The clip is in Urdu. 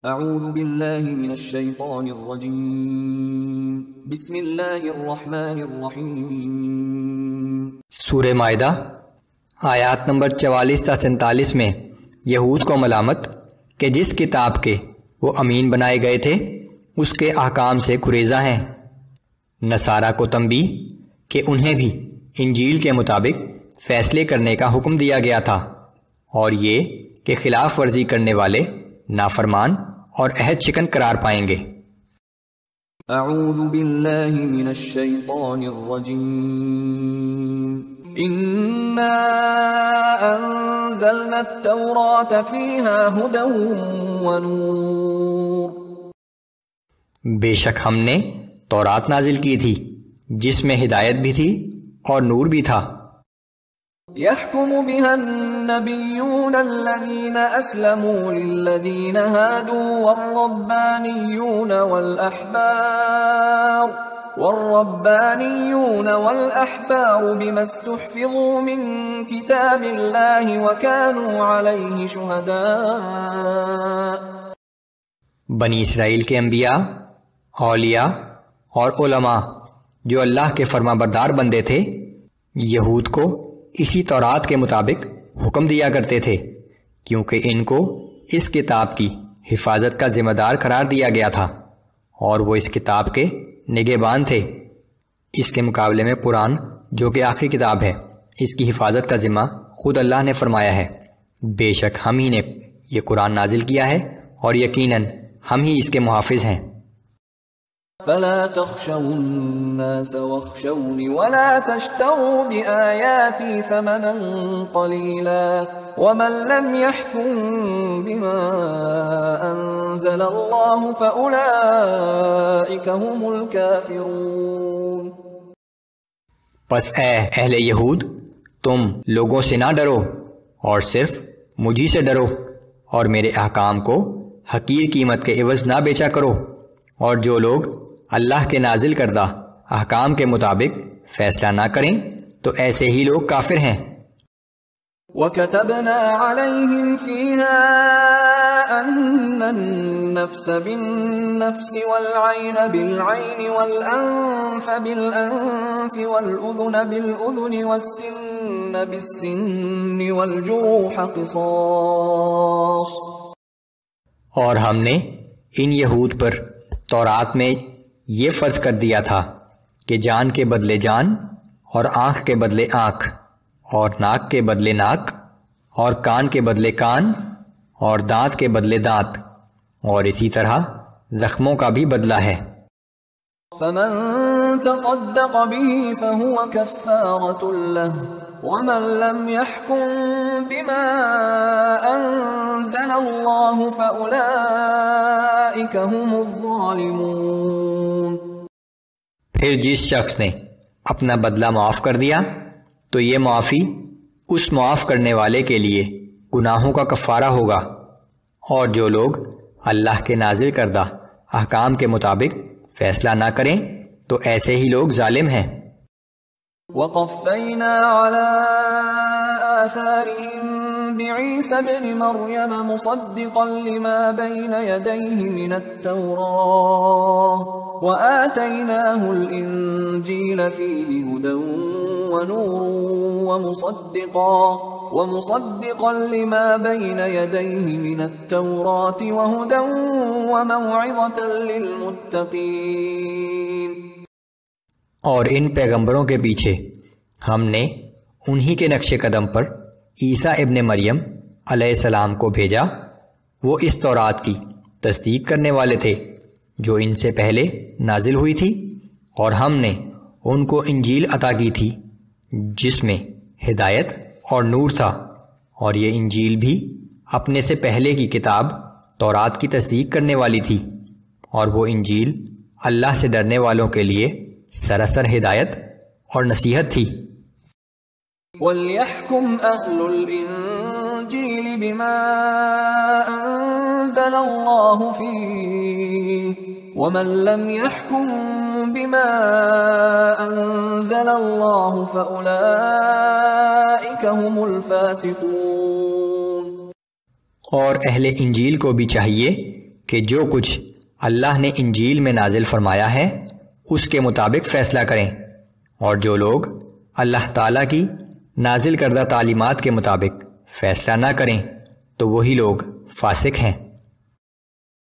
اعوذ باللہ من الشیطان الرجیم بسم اللہ الرحمن الرحیم۔ سورہ مائدہ آیات نمبر 44 تا 47 میں یہود کو ملامت کہ جس کتاب کے وہ امین بنائے گئے تھے اس کے احکام سے گریزاں ہیں، نصارہ کو تنبیہ کہ انہیں بھی انجیل کے مطابق فیصلے کرنے کا حکم دیا گیا تھا، اور یہ کہ خلاف ورزی کرنے والے نافرمان اور عہد شکن قرار پائیں گے۔ اعوذ باللہ من الشیطان الرجیم انا انزلنا التوراة فیہا ھدی ونور۔ بے شک ہم نے تورات نازل کی تھی جس میں ہدایت بھی تھی اور نور بھی تھا۔ يحكم بها النبيون الذين أسلموا للذين هادوا والربانيون والأحبار بما استحفظوا من كتاب الله وكانوا عليه شهداء۔ بنی اسرائیل کے انبیاء، اولیاء اور علماء جو اللہ کے فرما بردار بندے تھے، یہود کو اسی تورات کے مطابق حکم دیا کرتے تھے، کیونکہ ان کو اس کتاب کی حفاظت کا ذمہ دار قرار دیا گیا تھا، اور وہ اس کتاب کے نگہبان تھے۔ اس کے مقابلے میں قرآن جو کہ آخری کتاب ہے، اس کی حفاظت کا ذمہ خود اللہ نے فرمایا ہے۔ بے شک ہم ہی نے یہ قرآن نازل کیا ہے اور یقیناً ہم ہی اس کے محافظ ہیں۔ فلا تخشوا الناس واخشوني ولا تشتروا بآياتي ثمنا قليلا ومن لم يحكم بما أنزل الله فأولئك هم الكافرون۔ پس اے اہل یہود، تم لوگوں سے نہ ڈرو اور صرف مجھی سے ڈرو، اور میرے احکام کو حقیر قیمت کے عوض نہ بیچا کرو، اور جو لوگ اللہ کے نازل کردہ احکام کے مطابق فیصلہ نہ کریں تو ایسے ہی لوگ کافر ہیں۔ وَكَتَبْنَا عَلَيْهِمْ فِيهَا أَنَّ النَّفْسَ بِالنَّفْسِ وَالْعَيْنَ بِالْعَيْنِ وَالْأَنفَ بِالْأَنفِ وَالْأُذُنَ بِالْأُذُنِ وَالسِّنَّ بِالسِّنِّ وَالْجُرُوحَ قِصَاصٌ۔ اور ہم نے ان یہود پر تورات میں یہ فرض کر دیا تھا کہ جان کے بدلے جان، اور آنکھ کے بدلے آنکھ، اور ناک کے بدلے ناک، اور کان کے بدلے کان، اور دانت کے بدلے دانت، اور اسی طرح زخموں کا بھی بدلہ ہے۔ فمن تصدق به فهو كفارة له ومن لم يحكم بما أنزل الله فأولئك هم الظالمون۔ پھر جس شخص نے اپنا بدلہ معاف کر دیا تو یہ معافی اس معاف کرنے والے کے لیے گناہوں کا کفارہ ہوگا، اور جو لوگ اللہ کے نازل کردہ احکام کے مطابق فیصلہ نہ کریں تو ایسے ہی لوگ ظالم ہیں۔ وَقَفَّيْنَا عَلَىٰ آثَارِهِمْ بِعِيسَى ابْنِ مَرْيَمَ مُصَدِّقًا لِمَا بَيْنَ يَدَيْهِ مِنَ التَّوْرَاةِ وَآتَيْنَاهُ الْإِنجِيلَ فِيهِ هُدًى وَنُورٌ وَمُصَدِّقًا لِمَا بَيْنَ يَدَيْهِ مِنَ التَّوْرَاةِ وَهُدًى وَمَوْعِظَةً لِلْمُتَّقِينَ۔ اور ان پیغمبروں کے پیچھے ہم نے انہی کے نقش قدم پر عیسیٰ ابن مریم علیہ السلام کو بھیجا۔ وہ اس تورات کی تصدیق کرنے والے تھے جو ان سے پہلے نازل ہوئی تھی، اور ہم نے ان کو انجیل عطا کی تھی جس میں ہدایت اور نور تھا، اور یہ انجیل بھی اپنے سے پہلے کی کتاب تورات کی تصدیق کرنے والی تھی، اور وہ انجیل اللہ سے ڈرنے والوں کے لیے سراسر ہدایت اور نصیحت تھی۔ وَلْيَحْكُمْ أَهْلُ الْإِنجِيلِ بِمَا أَنزَلَ اللَّهُ فِيهِ وَمَن لَّمْ يَحْكُم بِمَا أَنزَلَ اللَّهُ فَأُولَئِكَ هُمُ الْفَاسِقُونَ۔ اور اہل انجیل کو بھی چاہیے کہ جو کچھ اللہ نے انجیل میں نازل فرمایا ہے اس کے مطابق فیصلہ کریں، اور جو لوگ اللہ تعالیٰ کی نازل کردہ تعلیمات کے مطابق فیصلہ نہ کریں تو وہی لوگ فاسق ہیں۔